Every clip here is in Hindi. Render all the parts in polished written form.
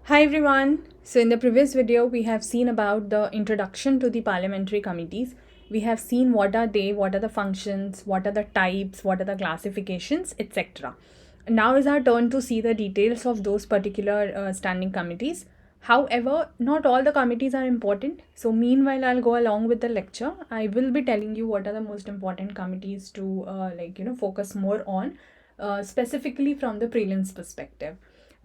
Hi everyone. So in the previous video we have seen about the introduction to the parliamentary committees. We have seen what are they, what are the functions, what are the types, what are the classifications, etc. Now is our turn to see the details of those particular standing committees. However, not all the committees are important. So meanwhile I'll go along with the lecture. I will be telling you what are the most important committees to focus more on specifically from the prelims perspective.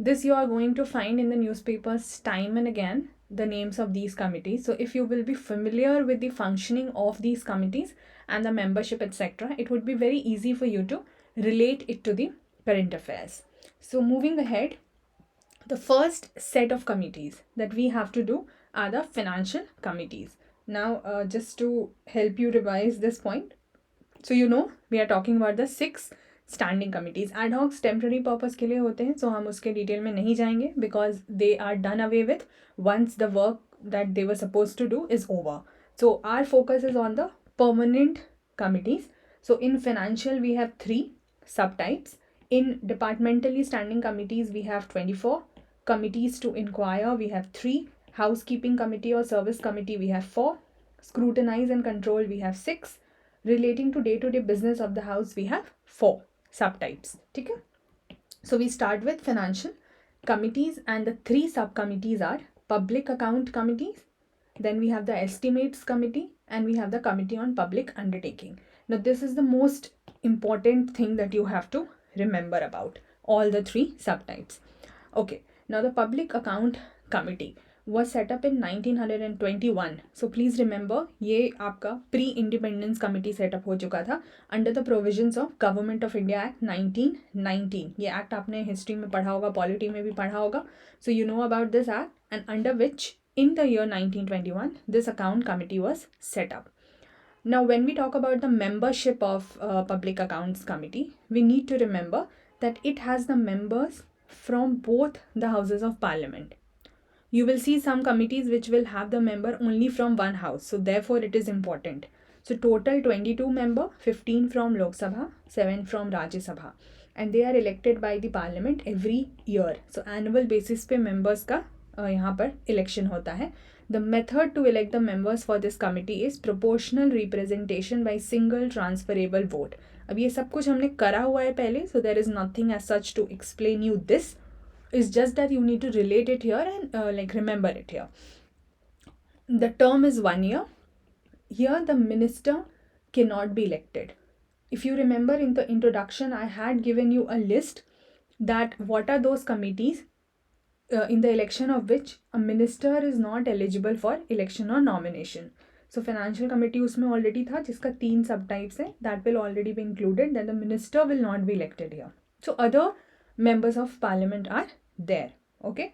This you are going to find in the newspapers time and again, the names of these committees. So if you will be familiar with the functioning of these committees and the membership, etc., it would be very easy for you to relate it to the current affairs. So moving ahead, the first set of committees that we have to do are the financial committees. Now, just to help you revise this point, so we are talking about the 6 standing committees ad hocs temporary purpose के लिए होते हैं, सो हम उसके डिटेल में नहीं जाएंगे because they are done away with once the work that they were suppose to do is over. So our focus is on the permanent committees. So in financial we have 3 subtypes. In departmentally standing committees we have 24. Committees to inquire we have 3. Housekeeping committee or service committee we have 4. Scrutinize and control we have 6. Relating to day business of the house we have 4 subtypes. ठीक है? So we start with financial committees and the 3 subcommittees are public account committees, then we have the estimates committee, and we have the committee on public undertaking. Now this is the most important thing that you have to remember about all the 3 subtypes. Okay, now the public account committee was set up in 1921. So please remember, ये आपका प्री इंडिपेंडेंस कमिटी सेटअप हो चुका था under the provisions of government of India act 1919. ये एक्ट आपने हिस्ट्री में पढ़ा होगा, पॉलिटी में भी पढ़ा होगा. So you know about this act and under which in the year 1921 this account committee was set up. Now when we talk about the membership of public accounts committee, we need to remember that it has the members from both the houses of parliament. You will see some committees which will have the member only from one house, so therefore it is important. So total 22 member, 15 from Lok Sabha, 7 from Rajya Sabha, and they are elected by the parliament every year. So annual basis पे members का यहाँ पर इलेक्शन होता है. The method to elect the members for this committee is proportional representation by single transferable vote. अब ये सब कुछ हमने करा हुआ है पहले, so there is nothing as such to explain you this. It's just that you need to relate it here and remember it here. The term is 1 year. Here the minister cannot be elected. If you remember in the introduction, I had given you a list that what are those committees in the election of which a minister is not eligible for election or nomination. So financial committee उसमें already था जिसका 3 subtypes है, that will already be included, that the minister will not be elected here. So other members of parliament are there. Okay.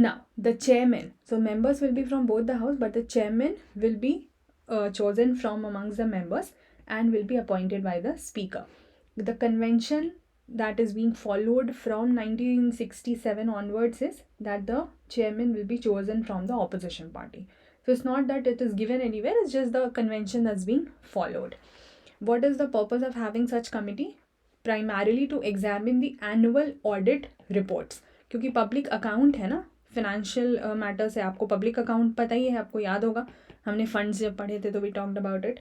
Now the chairman. So members will be from both the house, but the chairman will be chosen from amongst the members and will be appointed by the speaker. The convention that is being followed from 1967 onwards is that the chairman will be chosen from the opposition party. So it's not that it is given anywhere, it's just the convention that's being followed. What is the purpose of having such committee? Primarily to examine the annual audit reports. क्योंकि पब्लिक अकाउंट है ना, फिनेंशियल मैटर्स है. आपको पब्लिक अकाउंट पता ही है, आपको याद होगा, हमने फंड्स जब पढ़े थे तो we talked about it.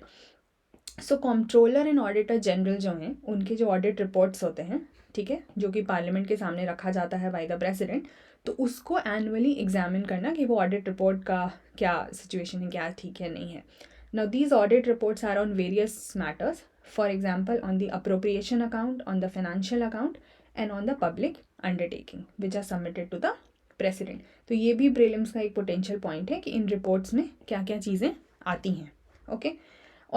So controller and auditor general जो हैं, उनके जो ऑडिट रिपोर्ट्स होते हैं, ठीक है, जो कि पार्लियामेंट के सामने रखा जाता है बाय द प्रेसिडेंट, तो उसको एनुअली एग्जामिन करना कि वो ऑडिट रिपोर्ट का क्या सिचुएशन है, क्या ठीक है नहीं है. Now these audit reports are on various matters, for example on the appropriation account, on the financial account and on the public undertaking which are submitted to the president. तो ये भी प्रीलिम्स का एक पोटेंशियल पॉइंट है कि इन रिपोर्ट्स में क्या क्या चीज़ें आती हैं. Okay.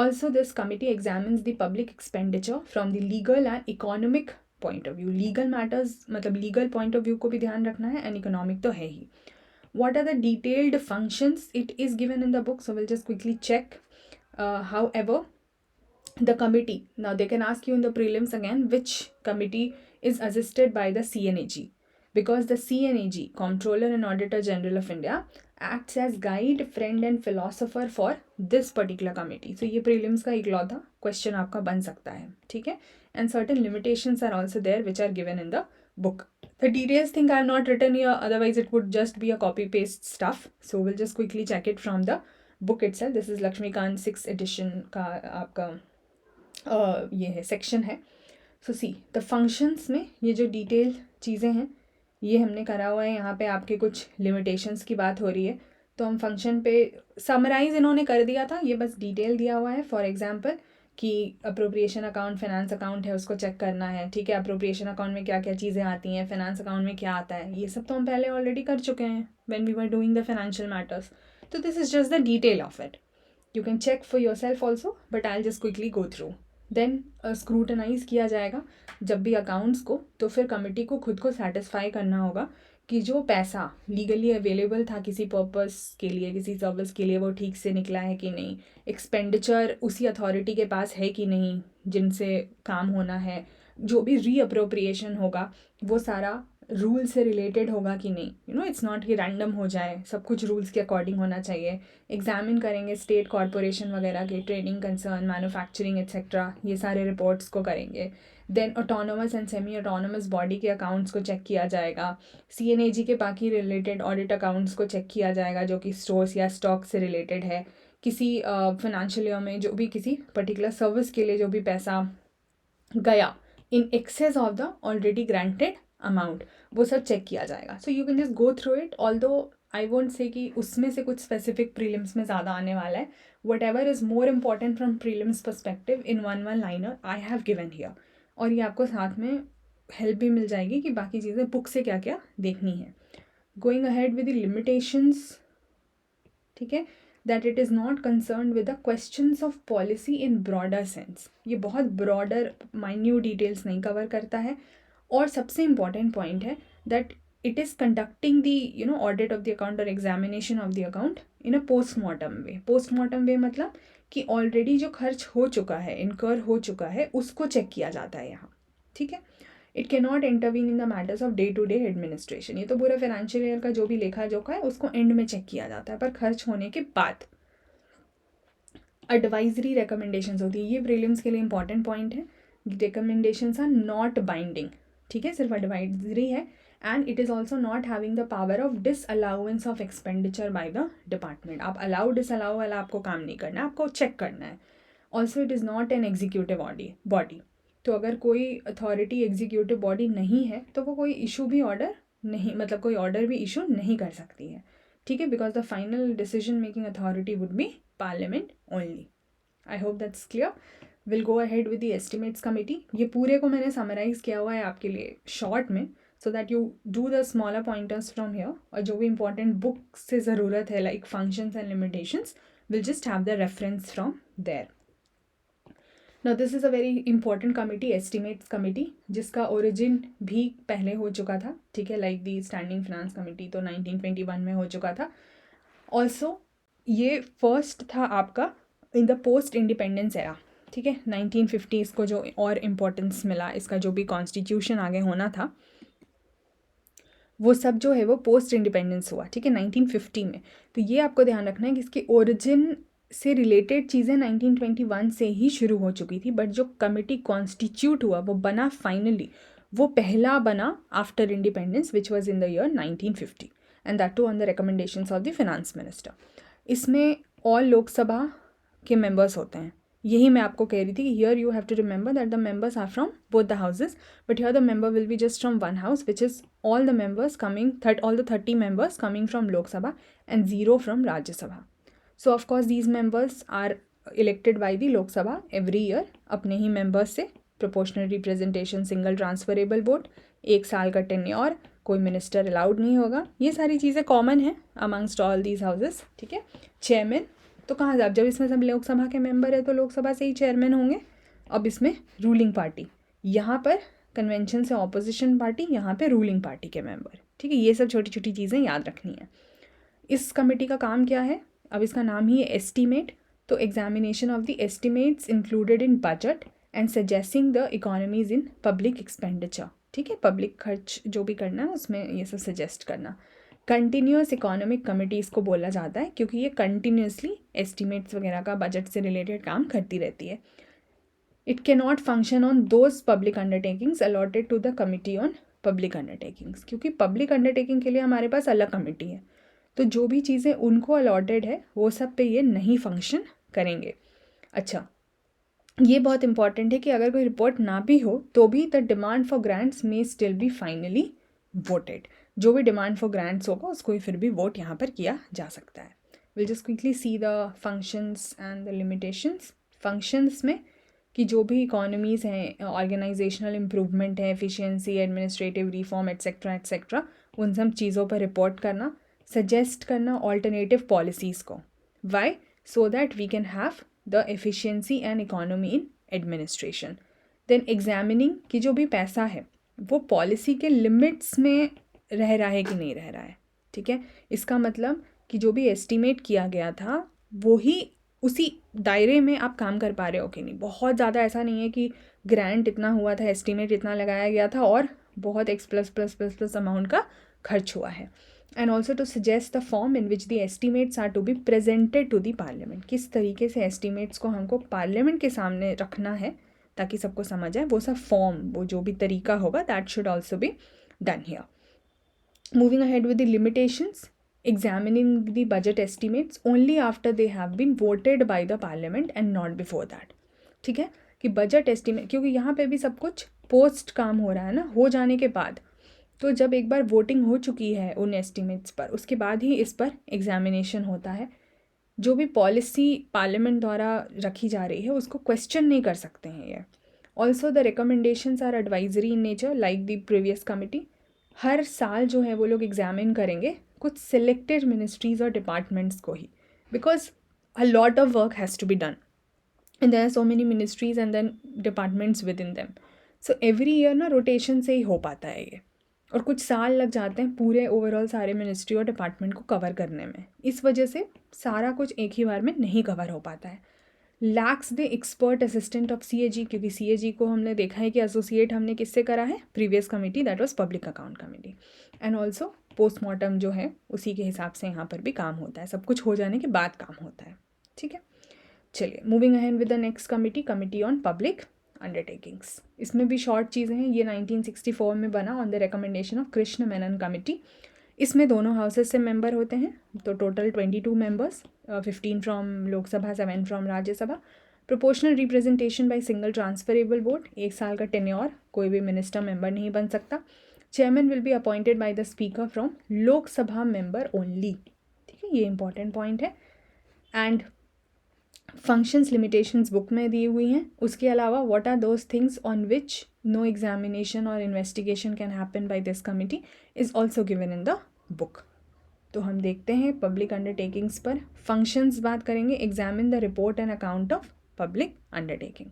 Also, this committee examines the public expenditure from the legal and economic point of view. Legal matters, मतलब legal point of view को भी ध्यान रखना है, and economic तो है ही. What are the detailed functions? It is given in the book, so we'll just quickly check. However, the committee, now they can ask you in the prelims again, which committee is assisted by the CNAG, because the CNAG, Comptroller and Auditor General of India, acts as guide, friend and philosopher for this particular committee. So ये prelims का इकलौता question आपका बन सकता है, ठीक है. And certain limitations are also there which are given in the book. The details thing I have not written here, otherwise it would just be a copy paste stuff. So we'll just quickly check it from the book itself. This is Lakshmikant 6th edition का आपका ये है सेक्शन है. So see the functions में ये जो डिटेल चीज़ें हैं ये हमने करा हुआ है. यहाँ पे आपके कुछ लिमिटेशंस की बात हो रही है तो हम फंक्शन पे समराइज इन्होंने कर दिया था, ये बस डिटेल दिया हुआ है. फॉर एग्जांपल कि अप्रोप्रिएशन अकाउंट फाइनेंस अकाउंट है उसको चेक करना है, ठीक है. अप्रोप्रिएशन अकाउंट में क्या क्या चीज़ें आती हैं, फाइनेंस अकाउंट में क्या आता है, ये सब तो हम पहले ऑलरेडी कर चुके हैं when we were doing the financial matters. तो this is just the detail of it. You can check for yourself also, but I will just quickly go through. Then scrutinise किया जाएगा जब भी अकाउंट्स को, तो फिर कमिटी को खुद को सेटिस्फाई करना होगा कि जो पैसा लीगली अवेलेबल था किसी पर्पस के लिए, किसी सर्विस के लिए, वो ठीक से निकला है कि नहीं, एक्सपेंडिचर उसी अथॉरिटी के पास है कि नहीं जिनसे काम होना है, जो भी रीअप्रोप्रिएशन होगा वो सारा रूल से रिलेटेड होगा कि नहीं. यू नो इट्स नॉट कि रैंडम हो जाए, सब कुछ रूल्स के अकॉर्डिंग होना चाहिए. एग्जामिन करेंगे स्टेट कॉरपोरेशन वगैरह के ट्रेडिंग कंसर्न, मैन्युफैक्चरिंग एक्सेट्रा, ये सारे रिपोर्ट्स को करेंगे. Then autonomous and semi autonomous body के अकाउंट्स को चेक किया जाएगा. CNAG के बाकी रिलेटेड ऑडिट अकाउंट्स को चेक किया जाएगा जो कि स्टोर्स या स्टॉक से रिलेटेड है. किसी फाइनेंशियल ईयर में जो भी किसी पर्टिकुलर सर्विस के लिए जो भी पैसा गया in excess of the already granted amount, वो सब चेक किया जाएगा. So you can just go through it. Although I won't say कि उसमें से कुछ स्पेसिफिक प्रीलिम्स में ज़्यादा आने वाला है. What ever is more important from prelims perspective in one liner I have given here. और ये आपको साथ में हेल्प भी मिल जाएगी कि बाकी चीज़ें बुक से क्या क्या देखनी है. Going ahead with the limitations, ठीक है, that it is not concern with the questions of policy in broader sense. ये बहुत ब्रॉडर माइन्यूट डिटेल्स नहीं कवर करता है. और सबसे इम्पॉर्टेंट पॉइंट है that it is conducting the audit of the account और examination of the account in a postmortem way. Postmortem way मतलब कि ऑलरेडी जो खर्च हो चुका है, इनकर हो चुका है, उसको चेक किया जाता है यहाँ, ठीक है. It can not intervene in the matters of day to day administration. ये तो पूरा फाइनेंशियल ईयर का जो भी लेखा जोखा है उसको एंड में चेक किया जाता है, पर खर्च होने के बाद एडवाइजरी रिकमेंडेशंस होती है. ये प्रीलिम्स के लिए इंपॉर्टेंट पॉइंट है. रिकमेंडेशंस आर नॉट बाइंडिंग, ठीक है, सिर्फ एडवाइजरी है. And it is also not having the power of disallowance of expenditure by the department. आप अलाउ डिसअलाउ वाला आपको काम नहीं करना है, आपको चेक करना है. Also it is not an executive body. तो अगर कोई अथॉरिटी एग्जीक्यूटिव बॉडी नहीं है तो वो कोई इशू भी ऑर्डर नहीं, मतलब कोई ऑर्डर भी इशू नहीं कर सकती है, ठीक है, because the final decision making authority would be parliament only. I hope that's clear. Will go ahead with the estimates committee. ये पूरे को मैंने समराइज़ किया हुआ है आपके लिए शॉर्ट में, so that you do the smaller pointers from here. और जो भी इंपॉर्टेंट बुक से ज़रूरत है like functions and limitations, will just have the reference from there. Now this is a very important committee, estimates committee, जिसका ओरिजिन भी पहले हो चुका था, ठीक है, like the standing finance committee तो 1921 में हो चुका था. ऑल्सो ये फर्स्ट था आपका in the post independence era, ठीक है. 1950 को जो और इम्पोर्टेंस मिला, इसका जो भी कॉन्स्टिट्यूशन आगे होना था वो सब जो है वो पोस्ट इंडिपेंडेंस हुआ, ठीक है, 1950 में. तो ये आपको ध्यान रखना है कि इसके ओरिजिन से रिलेटेड चीज़ें 1921 से ही शुरू हो चुकी थी, बट जो कमिटी कॉन्स्टिट्यूट हुआ वो बना फाइनली, वो पहला बना after independence which was in the year 1950, and that too on the recommendations of the finance minister. इसमें ऑल लोकसभा के मेंबर्स होते हैं. यही मैं आपको कह रही थी कि here you have to remember that the members are from both the houses, but here the member will be just from one house which is all the members coming all the 30 members coming from Lok Sabha and 0 from Rajya Sabha. So of course these members are elected by the Lok Sabha every year. अपने ही members से proportional representation, single transferable vote, 1 साल का tenure, कोई minister allowed नहीं होगा. ये सारी चीज़ें common हैं amongst all these houses, ठीक है. Chairman तो कहाँ से, जब इसमें सब लोकसभा के member है तो लोकसभा से ही chairman होंगे. अब इसमें ruling party, यहाँ पर convention से opposition party, यहाँ पे ruling party के member, ठीक है. ये सब छोटी छोटी चीज़ें याद रखनी है. इस कमेटी का काम क्या है, अब इसका नाम ही है एस्टीमेट. तो examination of the estimates included in budget and suggesting the economies in public expenditure, ठीक है, पब्लिक खर्च जो भी करना है उसमें ये सब सजेस्ट करना. कंटिन्यूस इकोनॉमिक कमेटी इसको बोला जाता है क्योंकि ये कंटिन्यूसली एस्टिमेट्स वगैरह का बजट से रिलेटेड काम करती रहती है. It can not function on those public undertakings allotted to the committee on public undertakings, क्योंकि पब्लिक अंडरटेकिंग के लिए हमारे पास अलग कमेटी है, तो जो भी चीज़ें उनको अलॉटेड है वो सब पे ये नहीं फंक्शन करेंगे। अच्छा, ये बहुत इंपॉर्टेंट है कि अगर कोई रिपोर्ट ना भी हो तो भी द डिमांड फॉर ग्रांट्स में स्टिल बी फाइनली वोटेड। जो भी डिमांड फॉर ग्रांट्स होगा उसको फिर भी वोट यहाँ पर किया जा सकता है। Will just quickly see the functions and the limitations. Functions में कि जो भी इकोनॉमीज़ हैं, ऑर्गेनाइजेशनल इम्प्रूवमेंट है, efficiency, administrative reform etcetera etcetera, उन सब चीज़ों पर रिपोर्ट करना, सजेस्ट करना ऑल्टरनेटिव पॉलिसीज़ को। Why? So that we can have the efficiency and economy in administration. Then examining कि जो भी पैसा है वो पॉलिसी के लिमिट्स में रह रहा है कि नहीं रह रहा है। ठीक है, इसका मतलब कि जो भी एस्टिमेट किया गया था वो ही उसी दायरे में आप काम कर पा रहे हो कि नहीं। बहुत ज़्यादा ऐसा नहीं है कि ग्रांट इतना हुआ था, एस्टिमेट इतना लगाया गया था और बहुत x plus plus plus plus amount का खर्च हुआ है। And also to suggest the form in which the estimates are to be presented to the parliament. किस तरीके से एस्टिमेट्स को हमको पार्लियामेंट के सामने रखना है ताकि सबको समझ आए, वो सब फॉर्म, वो जो भी तरीका होगा, that should also be done here. Moving ahead with the limitations, examining the budget estimates only after they have been voted by the parliament and not before that। ठीक है, कि बजट एस्टिमेट, क्योंकि यहाँ पे भी सब कुछ पोस्ट काम हो रहा है ना, हो जाने के बाद, तो जब एक बार वोटिंग हो चुकी है उन एस्टिमेट्स पर, उसके बाद ही इस पर एग्जामिनेशन होता है। जो भी पॉलिसी पार्लियामेंट द्वारा रखी जा रही है उसको क्वेश्चन नहीं कर सकते हैं ये। Also the recommendations are advisory in nature like the previous committee. हर साल जो है वो लोग एग्जामिन करेंगे कुछ सिलेक्टेड मिनिस्ट्रीज और डिपार्टमेंट्स को ही, because a lot of work has to be done and there are so many ministries and then departments within them. So every year ना रोटेशन से ही हो पाता है ये, और कुछ साल लग जाते हैं पूरे ओवरऑल सारे मिनिस्ट्री और डिपार्टमेंट को कवर करने में। इस वजह से सारा कुछ एक ही बार में नहीं कवर हो पाता है। Lakhs the expert assistant of CAG, क्योंकि CAG को हमने देखा है कि एसोसिएट हमने किससे करा है, previous committee, that was public account committee. And also postmortem जो है उसी के हिसाब से यहाँ पर भी काम होता है, सब कुछ हो जाने के बाद काम होता है। ठीक है, चलिए moving ahead with the next committee, committee on public undertakings. इसमें भी शॉर्ट चीज़ें हैं। ये 1964 में बना on the recommendation of Krishna Menon committee. इसमें दोनों हाउसेस से मेंबर होते हैं, तो total 22 members, 15 from Lok Sabha, 7 from Rajya Sabha. Proportional representation by single transferable vote, 1 साल का टेन्योर, कोई भी मिनिस्टर मेंबर नहीं बन सकता। Chairman will be appointed by the speaker from Lok Sabha member only. ठीक है, ये इंपॉर्टेंट पॉइंट है। एंड फंक्शंस लिमिटेशंस बुक में दी हुई हैं। उसके अलावा what are those things on which no examination और investigation can happen by this committee is also given in the book. तो हम देखते हैं पब्लिक अंडरटेकिंग्स पर। फंक्शंस बात करेंगे, examine the report and account of public undertaking,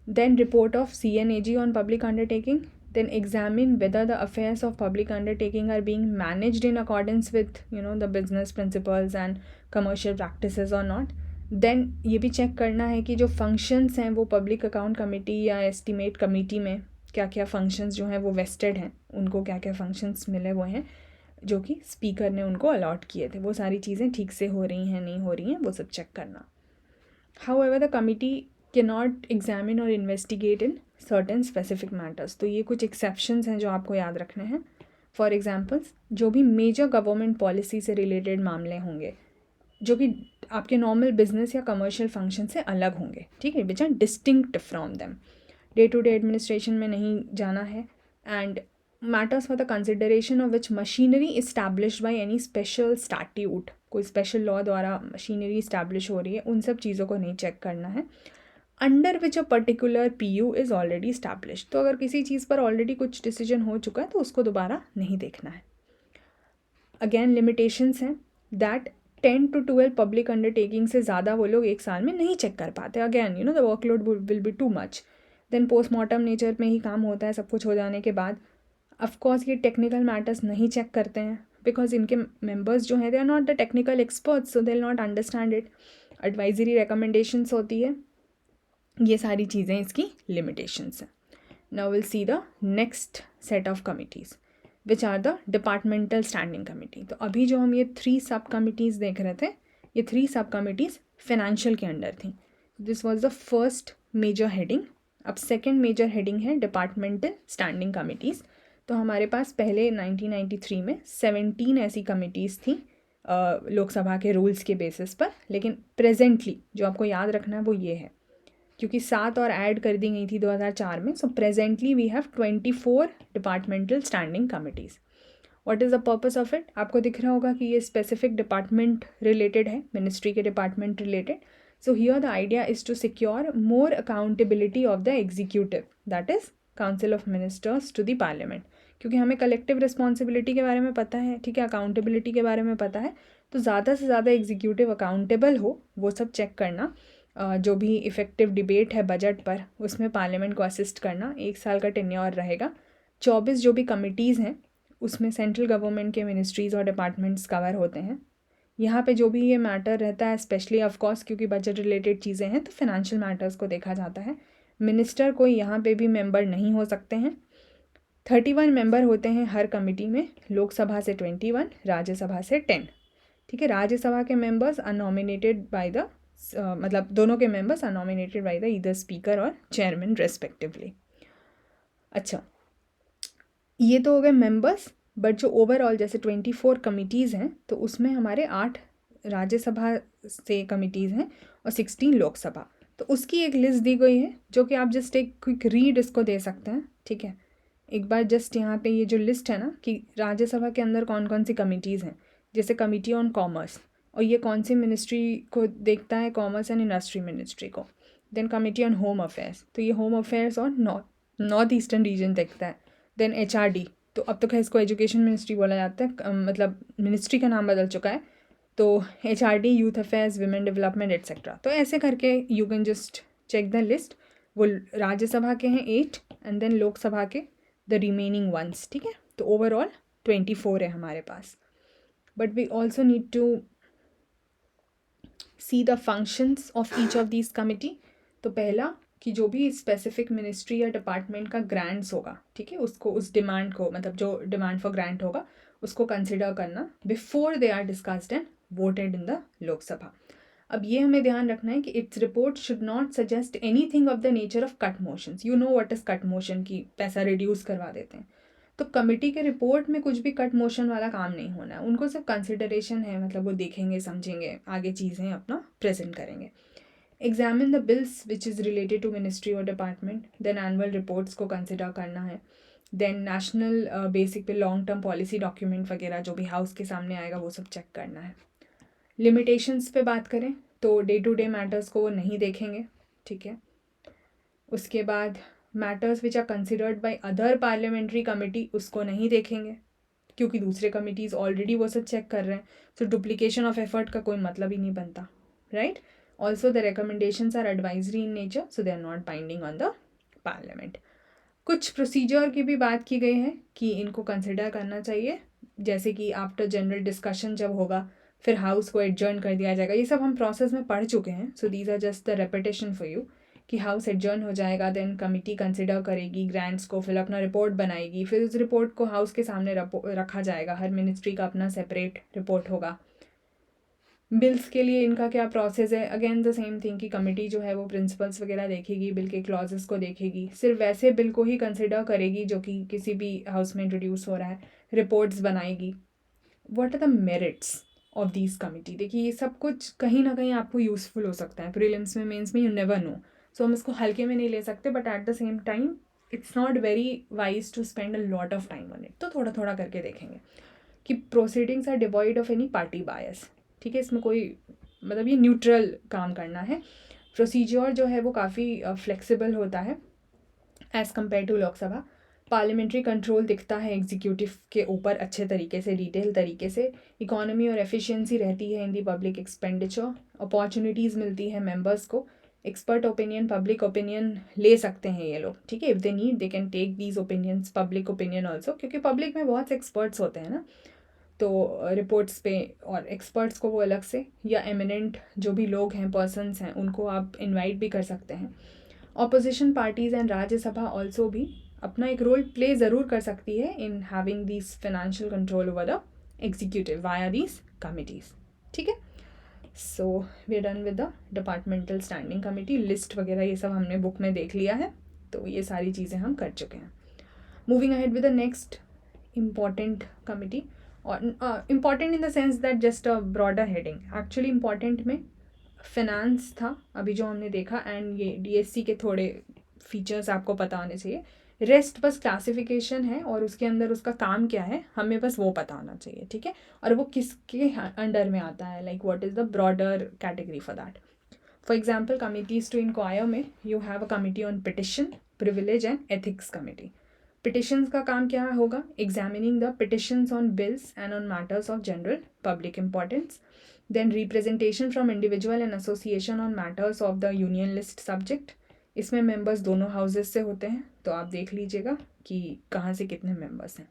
then report of CNAG on public undertaking, then examine whether the affairs of public undertaking are being managed in accordance with the business principles and commercial practices or not। Then ये भी चेक करना है कि जो फंक्शंस हैं वो पब्लिक अकाउंट कमेटी या एस्टिमेट कमेटी में क्या क्या फंक्शंस जो हैं वो वेस्टेड हैं, उनको क्या क्या फंक्शंस मिले हुए हैं जो कि स्पीकर ने उनको अलॉट किए थे, वो सारी चीज़ें ठीक से हो रही हैं नहीं हो रही हैं, वो सब चेक करना। However the committee can not examine और investigate in certain specific matters. तो ये कुछ एक्सेप्शंस हैं जो आपको याद रखने हैं। फॉर एग्जाम्पल्स, जो भी मेजर गवर्नमेंट पॉलिसी से रिलेटेड मामले होंगे जो कि आपके नॉर्मल बिजनेस या कमर्शियल फंक्शन से अलग होंगे, ठीक है, which are distinct from them, day to day administration में नहीं जाना है। And matters for the consideration of which machinery established by any special statute, कोई स्पेशल लॉ द्वारा मशीनरी इस्टेब्लिश हो रही है, उन सब चीज़ों को नहीं चेक करना है। Under which a particular PU is already establish, तो अगर किसी चीज़ पर ऑलरेडी कुछ डिसीजन हो चुका है तो उसको दोबारा नहीं देखना है। अगेन लिमिटेशंस हैं दैट 10 to 12 पब्लिक अंडरटेकिंग से ज़्यादा वो लोग एक साल में नहीं चेक कर पाते। Again the workload will be too much. Then postmortem nature में ही काम होता है सब कुछ हो जाने के बाद। ऑफकोर्स ये टेक्निकल मैटर्स नहीं चेक करते हैं बिकॉज इनके मेंबर्स जो हैं they are not the technical experts, so they will not understand it. Advisory recommendations होती है, ये सारी चीज़ें इसकी लिमिटेशंस हैं। Now will see the next set of committees which are the departmental standing committee. तो अभी जो हम ये 3 सब कमिटीज़ देख रहे थे, ये 3 सब कमिटीज़ फिनेंशियल के अंडर थी। This was the first major heading. अब सेकंड मेजर हेडिंग है डिपार्टमेंटल स्टैंडिंग कमिटीज़। तो हमारे पास पहले 1993 में 17 ऐसी कमिटीज़ थी लोकसभा के रूल्स के बेसिस पर, लेकिन प्रेजेंटली जो आपको याद रखना है वो ये है, क्योंकि 7 और ऐड कर दी गई थी 2004 में. So presently we have 24 departmental standing committees. What is the purpose of it? आपको दिख रहा होगा कि ये स्पेसिफिक डिपार्टमेंट रिलेटेड है, मिनिस्ट्री के department related. So here the idea is to secure more accountability of the executive, that is council of ministers, to the parliament. क्योंकि हमें कलेक्टिव रिस्पॉन्सिबिलिटी के बारे में पता है, ठीक है, अकाउंटेबिलिटी के बारे में पता है, तो ज़्यादा से ज़्यादा एग्जीक्यूटिव अकाउंटेबल हो वो सब चेक करना, जो भी इफ़ेक्टिव डिबेट है बजट पर उसमें पार्लियामेंट को असिस्ट करना. 1 साल का टेन्योर रहेगा. 24 जो भी कमिटीज़ हैं उसमें सेंट्रल गवर्नमेंट के मिनिस्ट्रीज़ और डिपार्टमेंट्स कवर होते हैं. यहाँ पे जो भी ये मैटर रहता है, स्पेशली ऑफ कोर्स क्योंकि बजट रिलेटेड चीज़ें हैं तो फिनेंशियल मैटर्स को देखा जाता है. मिनिस्टर कोई यहाँ पे भी मेंबर नहीं हो सकते हैं. 31 मेंबर होते हैं हर कमेटी में, लोकसभा से 21, राज्यसभा से 10. ठीक है, राज्यसभा के members are nominated by the मतलब दोनों के members are nominated by the either speaker और चेयरमैन रेस्पेक्टिवली. अच्छा, ये तो हो गए मेंबर्स. बट जो ओवरऑल जैसे 24 कमिटीज़ हैं तो उसमें हमारे 8 राज्यसभा से कमिटीज़ हैं और 16 लोकसभा. तो उसकी एक लिस्ट दी गई है जो कि आप जस्ट एक क्विक रीड इसको दे सकते हैं. ठीक है, एक बार जस्ट यहाँ पे ये जो लिस्ट है ना कि राज्यसभा के अंदर कौन कौन सी कमिटीज़ हैं, जैसे कमिटी ऑन कॉमर्स, और ये कौन सी मिनिस्ट्री को देखता है, कॉमर्स एंड इंडस्ट्री मिनिस्ट्री को. Then committee on home affairs, तो ये होम अफेयर्स और नॉर्थ ईस्टर्न रीजन देखता है. देन HRD, तो अब तो खैर इसको एजुकेशन मिनिस्ट्री बोला जाता है, मतलब मिनिस्ट्री का नाम बदल चुका है. तो HRD, youth affairs, women development etcetera. तो ऐसे करके you can just check the list. वो राज्यसभा के हैं 8 एंड देन लोकसभा के द रिमेनिंग वंस. ठीक है, तो ओवरऑल 24 है हमारे पास. But we also need to see the functions of each of this committee. तो पहला कि जो भी स्पेसिफिक मिनिस्ट्री या डिपार्टमेंट का ग्रांट्स होगा, ठीक है, उसको उस डिमांड को, मतलब जो डिमांड फॉर ग्रांट होगा उसको कंसिडर करना before they are discussed and voted in the Lok Sabha. अब ये हमें ध्यान रखना है कि its report should not suggest anything of the nature of cut motions. You know what is cut motion, की पैसा रिड्यूस करवा देते हैं. तो कमेटी के रिपोर्ट में कुछ भी कट मोशन वाला काम नहीं होना है. उनको सिर्फ कंसिडरेशन है, मतलब वो देखेंगे, समझेंगे, आगे चीज़ें अपना प्रेजेंट करेंगे. Examine the bills which is related to ministry और डिपार्टमेंट. देन एनुअल रिपोर्ट्स को कंसिडर करना है. देन नेशनल बेसिक पे लॉन्ग टर्म पॉलिसी डॉक्यूमेंट वगैरह जो भी हाउस के सामने आएगा वो सब चेक करना है. लिमिटेशंस पे बात करें तो डे टू डे मैटर्स को वो नहीं देखेंगे. ठीक है, उसके बाद matters which are considered by other parliamentary committee उसको नहीं देखेंगे क्योंकि दूसरे कमिटीज़ ऑलरेडी वो सब चेक कर रहे हैं. सो डुप्लीकेशन ऑफ एफर्ट का कोई मतलब ही नहीं बनता, right. Also, the recommendations are advisory in nature, so they are not binding on the parliament. कुछ प्रोसीजर की भी बात की गई है कि इनको कंसिडर करना चाहिए, जैसे कि आफ्टर जनरल डिस्कशन जब होगा फिर हाउस को एडजर्न कर दिया जाएगा. ये सब हम प्रोसेस में पढ़ चुके हैं, so these are just the repetition for you. कि हाउस एडजर्न हो जाएगा, देन कमिटी कंसिडर करेगी ग्रांट्स को, फिर अपना रिपोर्ट बनाएगी, फिर उस रिपोर्ट को हाउस के सामने रखा जाएगा. हर मिनिस्ट्री का अपना सेपरेट रिपोर्ट होगा. बिल्स के लिए इनका क्या प्रोसेस है, अगेन द सेम थिंग कि कमेटी जो है वो प्रिंसिपल्स वगैरह देखेगी, बिल के क्लॉजेस को देखेगी, सिर्फ वैसे बिल को ही कंसिडर करेगी जो कि किसी भी हाउस में इंट्रोड्यूस हो रहा है, रिपोर्ट्स बनाएगी. What are the merits of this committee. देखिए ये सब कुछ कहीं ना कहीं आपको यूज़फुल हो सकता है प्रीलिम्स में, मेंस में, यू नेवर नो. सो हम इसको हल्के में नहीं ले सकते, but at the same time it's not very wise to spend a lot of time on it. तो थोड़ा थोड़ा करके देखेंगे कि proceedings are devoid of any party bias. ठीक है, इसमें कोई मतलब ये न्यूट्रल काम करना है. प्रोसीजर जो है वो काफ़ी फ्लेक्सिबल होता है as compare to Lok Sabha. Parliamentary control दिखता है एग्जीक्यूटिव के ऊपर अच्छे तरीके से, डिटेल तरीके से. इकोनॉमी और एफिशिएंसी रहती है इन दी पब्लिक एक्सपेंडिचर. अपॉर्चुनिटीज़ मिलती है मेंबर्स को. एक्सपर्ट ओपिनियन, पब्लिक ओपिनियन ले सकते हैं ये लोग. ठीक है, if they need they can take these opinions, public opinion also, क्योंकि पब्लिक में बहुत से एक्सपर्ट्स होते हैं ना. तो रिपोर्ट्स पे और एक्सपर्ट्स को वो अलग से, या एमिनेंट जो भी लोग हैं, पर्सन्स हैं, उनको आप इनवाइट भी कर सकते हैं. Opposition parties and Rajya Sabha also भी अपना एक रोल प्ले ज़रूर कर सकती है in having this financial control over the executive via these committees. ठीक है, so we are done with the departmental standing committee. List वगैरह ये सब हमने बुक में देख लिया है, तो ये सारी चीज़ें हम कर चुके हैं. Moving ahead with the next important committee, or important in the sense that just a broader heading. Actually important में finance था अभी जो हमने देखा, and ये DSC के थोड़े फीचर्स आपको पता होने चाहिए. रेस्ट बस क्लासिफिकेशन है और उसके अंदर उसका काम क्या है हमें बस वो पता होना चाहिए, ठीक है. और वो किसके अंडर में आता है, like what is the broader category for that. For example committees to inquire में you have a committee on petition, privilege and ethics committee. Petitions का काम क्या होगा, examining the petitions on bills and on matters of general public importance. Then representation from individual and association on matters of the union list subject. इसमें मेंबर्स दोनों हाउसेस से होते हैं, तो आप देख लीजिएगा कि कहाँ से कितने मेंबर्स हैं.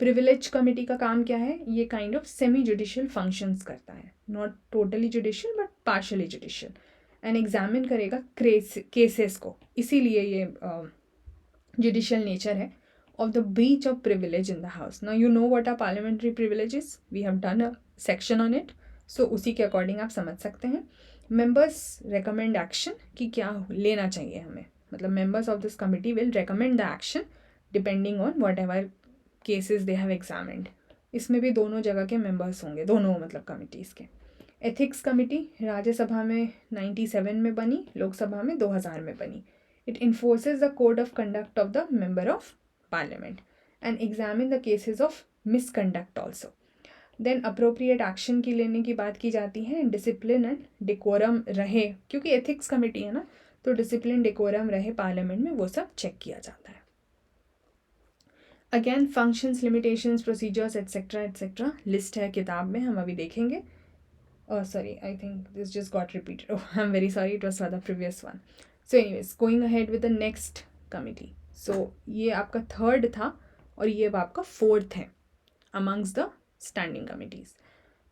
प्रिविलेज कमेटी का काम क्या है, ये kind of semi judicial functions करता है, not totally judicial but partially judicial, and examine करेगा केसेस को, इसीलिए ये जुडिशियल नेचर है. of the breach of privilege in the house. Now you know what are parliamentary privileges. We have done a section on it. So उसी के according आप समझ सकते हैं. Members recommend action कि क्या लेना चाहिए हमें, मतलब members of this committee will recommend the action depending on whatever cases they have examined. इसमें भी दोनों जगह के members होंगे, दोनों मतलब committees के. Ethics committee राज्यसभा में 97 में बनी, लोकसभा में 2000 में बनी. It enforces the code of conduct of the member of Parliament and examine the cases of misconduct also. Then appropriate action की लेने की बात की जाती है. Discipline and decorum रहे, क्योंकि ethics committee है ना, तो discipline decorum रहे पार्लियामेंट में, वो सब चेक किया जाता है. Again functions, limitations, procedures etc. List है किताब में, हम अभी देखेंगे. Sorry, I think this just got repeated. Oh, I'm very sorry, it was for the previous one. So anyways, going ahead with the next committee. So ये आपका थर्ड था और ये आपका फोर्थ है amongst the standing committees.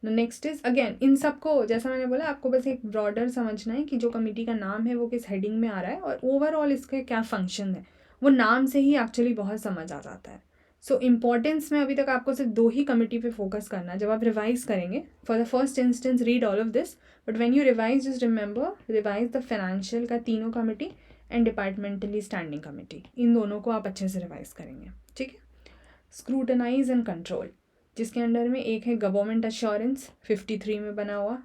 The next is again इन सबको जैसा मैंने बोला आपको बस एक ब्रॉडर समझना है कि जो कमिटी का नाम है वो किस हेडिंग में आ रहा है और ओवरऑल इसके क्या फंक्शन है, वो नाम से ही एक्चुअली बहुत समझ आ जाता है. सो इम्पॉर्टेंस में अभी तक आपको सिर्फ 2 ही कमिटी पे फोकस करना है. जब आप रिवाइज करेंगे for the first instance read all of this, but when you revise just remember revise the financial का तीनों committee and departmentally standing committee, इन दोनों को आप अच्छे से रिवाइज करेंगे, ठीक है. स्क्रूटनाइज एंड कंट्रोल, जिसके अंडर में एक है गवर्नमेंट अश्योरेंस 53 में बना हुआ.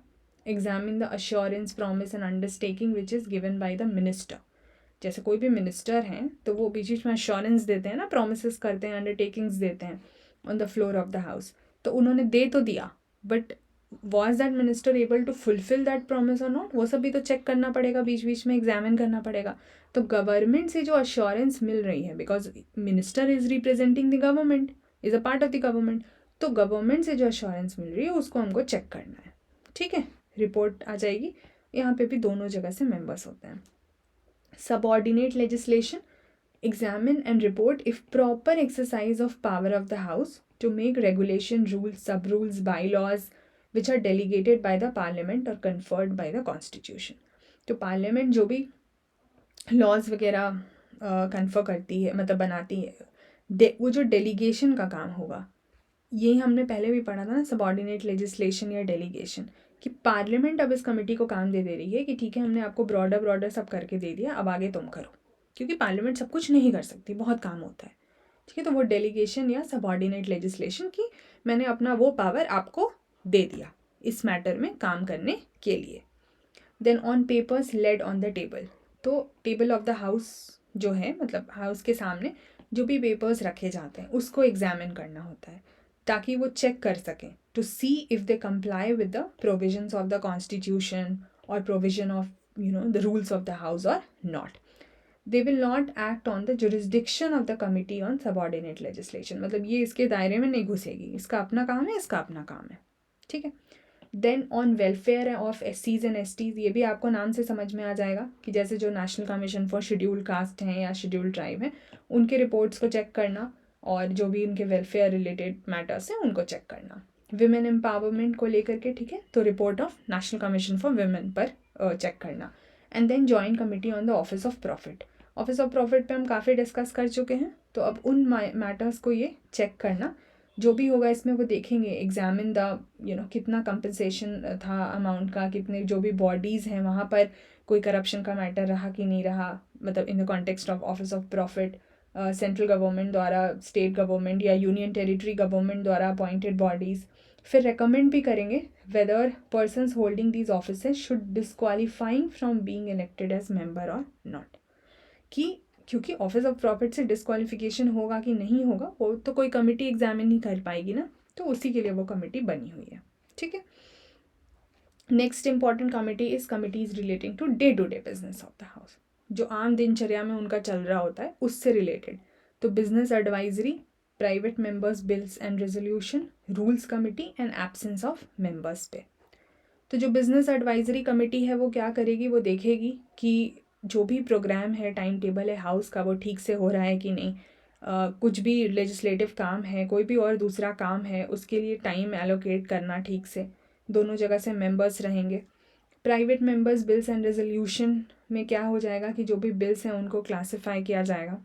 Examine the assurance promise and undertaking which is given by the minister. जैसे कोई भी मिनिस्टर हैं तो वो बीच बीच में अश्योरेंस देते हैं ना, प्रोमिस करते हैं, अंडरटेकिंग्स देते हैं on the floor of the house. तो उन्होंने दे तो दिया, but was that minister able to fulfil that promise और नॉट, वो सब भी तो चेक करना पड़ेगा, बीच बीच में एग्जामिन करना पड़ेगा. तो गवर्नमेंट से जो अश्योरेंस मिल रही है, because minister is representing the government, is a part of the government, तो गवर्नमेंट से जो अश्योरेंस मिल रही है उसको हमको चेक करना है, ठीक है. रिपोर्ट आ जाएगी, यहाँ पे भी दोनों जगह से मेंबर्स होते हैं. Subordinate legislation, examine and report if proper exercise of power of the house to make regulation, rules, sub-rules, bylaws which are delegated by the parliament or conferred by the constitution. तो parliament जो भी laws वगैरह कन्फर करती है, मतलब बनाती है, वो जो डेलीगेशन का काम होगा, यही हमने पहले भी पढ़ा था ना, सबॉर्डिनेट लेजिस्लेशन या डेलीगेशन, कि पार्लियामेंट अब इस कमेटी को काम दे रही है कि ठीक है हमने आपको ब्रॉडर सब करके दे दिया, अब आगे तुम करो, क्योंकि पार्लियामेंट सब कुछ नहीं कर सकती, बहुत काम होता है, ठीक है. तो वो डेलीगेशन या सबॉर्डिनेट लेजिस्लेशन की मैंने अपना वो पावर आपको दे दिया इस मैटर में काम करने के लिए. Then on papers laid on the table, तो टेबल ऑफ द हाउस जो है, मतलब हाउस के सामने जो भी पेपर्स रखे जाते हैं उसको एग्जामिन करना होता है, ताकि वो चेक कर सकें to see if they comply with the provisions of the constitution और provision of the rules of the house और not. They will not act on the jurisdiction of the committee on subordinate legislation, मतलब ये इसके दायरे में नहीं घुसेगी, इसका अपना काम है, इसका अपना काम है, ठीक है. Then on welfare of SCs and STs, ये भी आपको नाम से समझ में आ जाएगा कि जैसे जो national commission for scheduled caste हैं या शेड्यूल्ड ट्राइब हैं, उनके रिपोर्ट्स को चेक करना और जो भी उनके वेलफेयर रिलेटेड मैटर्स हैं उनको चेक करना. विमेन एम्पावरमेंट को लेकर के, ठीक है, तो report of national commission for women पर चेक करना. And then joint committee on the office of profit. Office of profit पे हम काफ़ी डिस्कस कर चुके हैं, तो अब उन मैटर्स को ये चेक करना, जो भी होगा इसमें वो देखेंगे, एग्जामिन द कितना कंपनसेशन था अमाउंट का, कितने जो भी बॉडीज़ हैं वहाँ पर कोई करप्शन का मैटर रहा कि नहीं रहा, मतलब in the context of office of profit, central government द्वारा, स्टेट गवर्नमेंट या यूनियन टेरिटरी गवर्नमेंट द्वारा अपॉइंटेड बॉडीज़। फिर रेकमेंड भी करेंगे whether persons holding these offices should disqualifying from being elected as member और नॉट, कि क्योंकि ऑफिस ऑफ प्रॉफिट से डिस्क्वालिफिकेशन होगा कि नहीं होगा वो तो कोई कमेटी एग्जामिन नहीं कर पाएगी ना, तो उसी के लिए वो कमेटी बनी हुई है। ठीक है। Next important committee is committees relating to day business of the house, जो आम दिनचर्या में उनका चल रहा होता है उससे रिलेटेड। तो business advisory, private members bills and resolution, rules committee and absence of members पे। तो जो बिजनेस एडवाइजरी कमेटी है वो क्या करेगी, वो देखेगी कि जो भी प्रोग्राम है, टाइम टेबल है हाउस का, वो ठीक से हो रहा है कि नहीं। कुछ भी लेजिस्लेटिव काम है, कोई भी और दूसरा काम है, उसके लिए टाइम एलोकेट करना ठीक से, दोनों जगह से मेंबर्स रहेंगे। Private members bills and resolution में क्या हो जाएगा कि जो भी बिल्स हैं उनको क्लासिफाई किया जाएगा,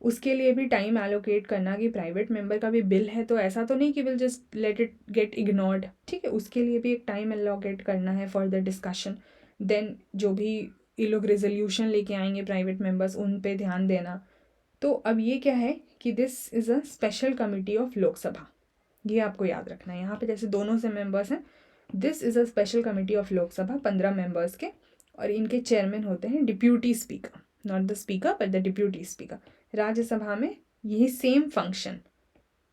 उसके लिए भी टाइम एलोकेट करना कि प्राइवेट मेंबर का भी बिल है तो ऐसा तो नहीं कि will just let it get ignored. ठीक है, उसके लिए भी एक टाइम एलोकेट करना है फॉर द डिस्कशन। देन जो भी ये लोग रेजोल्यूशन लेके आएंगे प्राइवेट मेंबर्स, उन पे ध्यान देना। तो अब ये क्या है कि this is a special committee of Lok Sabha, ये आपको याद रखना है। यहाँ पे जैसे दोनों से मेंबर्स हैं, this is a special committee of Lok Sabha, 15 members के, और इनके चेयरमैन होते हैं deputy speaker, not the speaker but the deputy speaker. Rajya Sabha में यही same function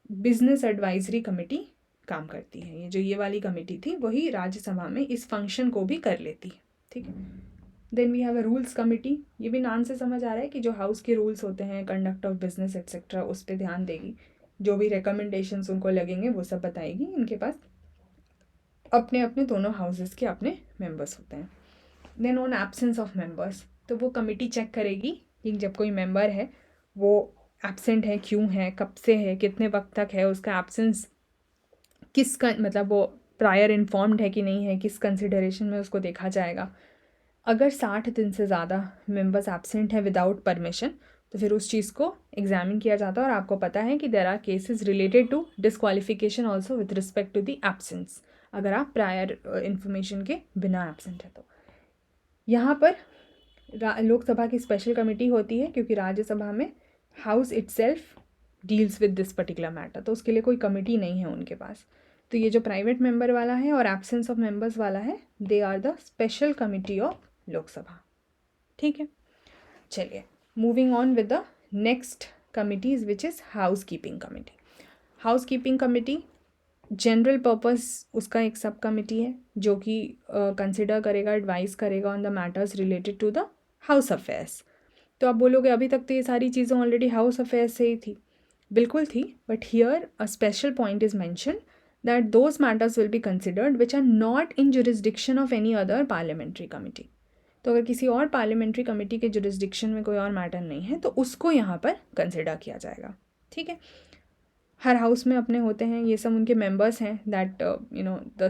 business advisory committee काम करती है। ये जो ये वाली कमेटी थी वही राज्यसभा में इस फंक्शन को भी कर लेती है। ठीक है। Then we have a rules committee, ये भी नाम से समझ आ रहा है कि जो हाउस के रूल्स होते हैं, कंडक्ट ऑफ बिजनेस एक्सेट्रा, उस पर ध्यान देगी। जो भी रिकमेंडेशंस उनको लगेंगे वो सब बताएगी। इनके पास अपने अपने दोनों हाउसेस के अपने मेंबर्स होते हैं। Then on absence of members, तो वो कमेटी चेक करेगी कि जब कोई मेंबर है वो एब्सेंट है, क्यों है, कब से है, कितने वक्त तक है, उसका एब्सेंस किसका, मतलब वो प्रायर इन्फॉर्म्ड है कि नहीं है, किस कंसिडरेशन में उसको देखा जाएगा। अगर 60 दिन से ज़्यादा मेंबर्स एब्सेंट है विदाउट परमिशन, तो फिर उस चीज़ को एग्जामिन किया जाता है। और आपको पता है कि there are cases related to disqualification also with respect to the absence, अगर आप प्रायर इन्फॉर्मेशन के बिना एब्सेंट है तो। यहाँ पर लोकसभा की स्पेशल कमेटी होती है क्योंकि राज्यसभा में house itself deals with this particular matter, तो उसके लिए कोई कमेटी नहीं है उनके पास। तो ये जो प्राइवेट मेंबर वाला है और एब्सेंस ऑफ मेंबर्स वाला है, they are the special committee of Lok Sabha. ठीक है, चलिए moving on with the next committees which is house keeping committee. House keeping committee general purpose उसका एक सब कमिटी है जो कि कंसिडर करेगा, एडवाइस करेगा on the matters related to the house affairs. तो आप बोलोगे अभी तक तो ये सारी चीज़ें ऑलरेडी हाउस अफेयर्स से ही थी। बिल्कुल थी, but here a special point is mention that those matters will be considered which are not in jurisdiction of any other parliamentary committee. तो अगर किसी और पार्लियामेंट्री कमेटी के जुरिस्डिक्शन में कोई और मैटर नहीं है तो उसको यहाँ पर कंसिडर किया जाएगा। ठीक है, हर हाउस में अपने होते हैं, ये सब उनके मेंबर्स हैं। That the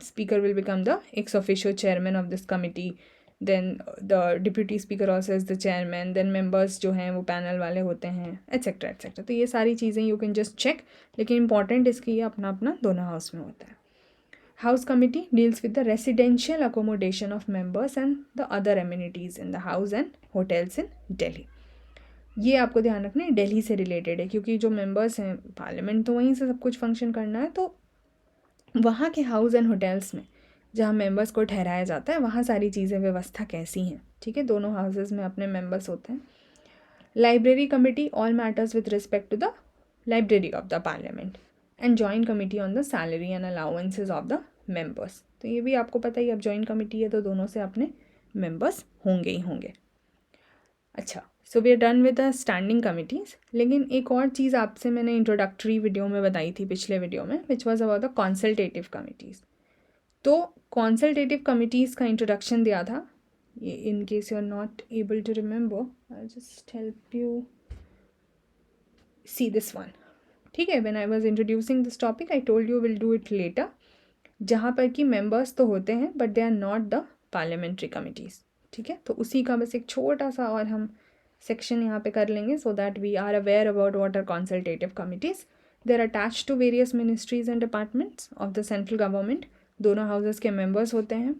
speaker will become the ex officio chairman of this committee, then the deputy speaker also is the chairman, then members जो हैं वो पैनल वाले होते हैं, एट्सेट्रा एट्सेट्रा। तो ये सारी चीज़ें यू कैन जस्ट चेक, लेकिन इंपॉर्टेंट इसकी ये अपना अपना दोनों हाउस में होता है। House committee deals with the residential accommodation of members and the other amenities in the house and hotels in Delhi. ये आपको ध्यान रखना है, दिल्ली से रिलेटेड है क्योंकि जो मेंबर्स हैं पार्लियामेंट तो वहीं से सब कुछ फंक्शन करना है, तो वहाँ के हाउस एंड होटल्स में जहाँ मेंबर्स को ठहराया जाता है वहाँ सारी चीज़ें व्यवस्था कैसी हैं। ठीक है, दोनों हाउसेस में अपने मेंबर्स होते हैं। Library committee all matters with respect to the library of the parliament and joint committee on the salary and allowances of the members. तो ये भी आपको पता ही, अब जॉइंट कमेटी है तो दोनों से अपने मेंबर्स होंगे ही होंगे। अच्छा, so we are done with the standing committees. लेकिन एक और चीज़ आपसे मैंने इंट्रोडक्टरी वीडियो में बताई थी पिछले वीडियो में, which was about the consultative committees. तो कॉन्सल्टेटिव कमिटीज़ का इंट्रोडक्शन दिया था, in case you are not able to remember I just help you see this one. ठीक है, when I was introducing this topic I told you will do it later, जहाँ पर कि मेंबर्स तो होते हैं but they are not the parliamentary committees. ठीक है, तो उसी का बस एक छोटा सा और हम सेक्शन यहाँ पे कर लेंगे so that we are aware about what are consultative committees. They are attached to various ministries and departments of the central government. दोनों हाउसेस के मेंबर्स होते हैं।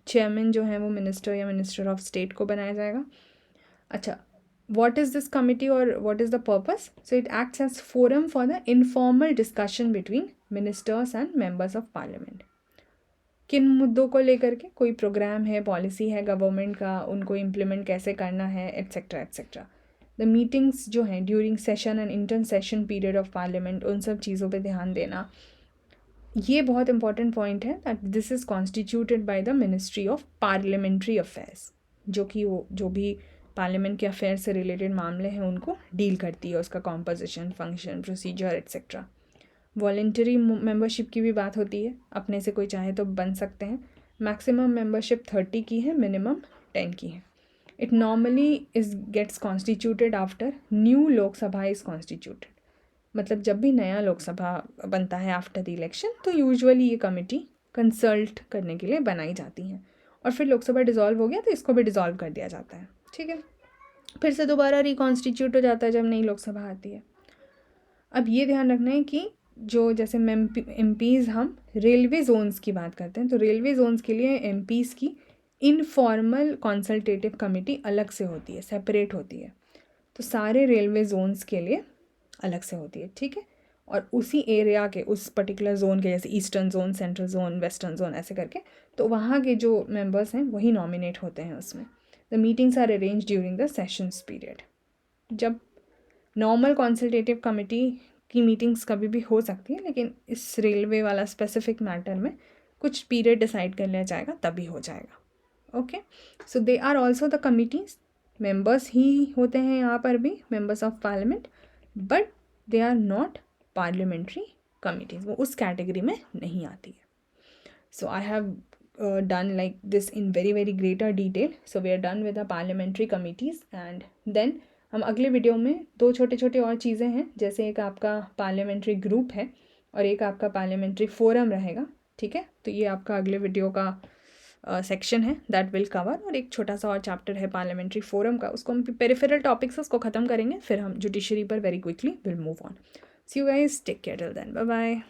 चेयरमैन जो हैं वो मिनिस्टर या मिनिस्टर ऑफ स्टेट को बनाया जाएगा। अच्छा, what is this committee or what is the purpose? So it acts as forum for the informal discussion between ministers and members of parliament. किन मुद्दों को लेकर के, कोई प्रोग्राम है, पॉलिसी है गवर्नमेंट का, उनको इम्प्लीमेंट कैसे करना है, एट्सेट्रा एट्सेट्रा. द मीटिंग्स जो हैं during session and inter session period of parliament, उन सब चीज़ों पे ध्यान देना. ये बहुत इंपॉर्टेंट पॉइंट है that this is constituted by the ministry of parliamentary affairs, जो कि वो जो भी पार्लियामेंट के अफेयर से रिलेटेड मामले हैं उनको डील करती है, उसका composition, function, procedure etcetera. Voluntary membership की भी बात होती है, अपने से कोई चाहे तो बन सकते हैं. मैक्सिमम मेंबरशिप 30 की है, मिनिमम 10 की है. It normally is gets constituted after new Lok Sabha is constituted. मतलब जब भी नया लोकसभा बनता है आफ्टर द इलेक्शन, तो यूजुअली ये कमेटी कंसल्ट करने के लिए बनाई जाती हैं. और फिर लोकसभा डिज़ोल्व हो गया तो इसको भी डिज़ोल्व कर दिया जाता है. ठीक है, फिर से दोबारा रिकॉन्स्टिट्यूट हो जाता है जब नई लोकसभा आती है. अब ये ध्यान रखना है कि जो जैसे एमपीज़, हम रेलवे जोन्स की बात करते हैं, तो रेलवे जोन्स के लिए एमपीज़ की इनफॉर्मल कंसल्टेटिव कमेटी अलग से होती है, सेपरेट होती है. तो सारे रेलवे जोन्स के लिए अलग से होती है. ठीक है, और उसी एरिया के, उस पर्टिकुलर जोन के, जैसे eastern zone, central zone, western zone, ऐसे करके, तो वहाँ के जो मेंबर्स हैं वही नॉमिनेट होते हैं उसमें. The meetings are arrange during the sessions period. जब नॉर्मल कंसल्टेटिव कमेटी की मीटिंग्स कभी भी हो सकती है, लेकिन इस रेलवे वाला स्पेसिफिक मैटर में कुछ पीरियड डिसाइड कर लिया जाएगा, तभी हो जाएगा. Okay, so they are also the committees. Members ही होते हैं यहाँ पर भी, members of parliament, but they are not parliamentary committees, वो उस कैटेगरी में नहीं आती है. So I have done like this in very very greater detail. So we are done with the parliamentary committees, and then हम अगले वीडियो में दो छोटे छोटे और चीज़ें हैं, जैसे एक आपका पार्लियामेंट्री ग्रुप है और एक आपका पार्लियामेंट्री फोरम रहेगा. ठीक है, तो ये आपका अगले वीडियो का सेक्शन है दैट विल कवर. और एक छोटा सा और चैप्टर है पार्लियामेंट्री फोरम का, उसको हम पेरिफेरल टॉपिक्स उसको ख़त्म करेंगे, फिर हम जुडिशरी पर very quickly will move on. See you guys, take care till then, bye bye.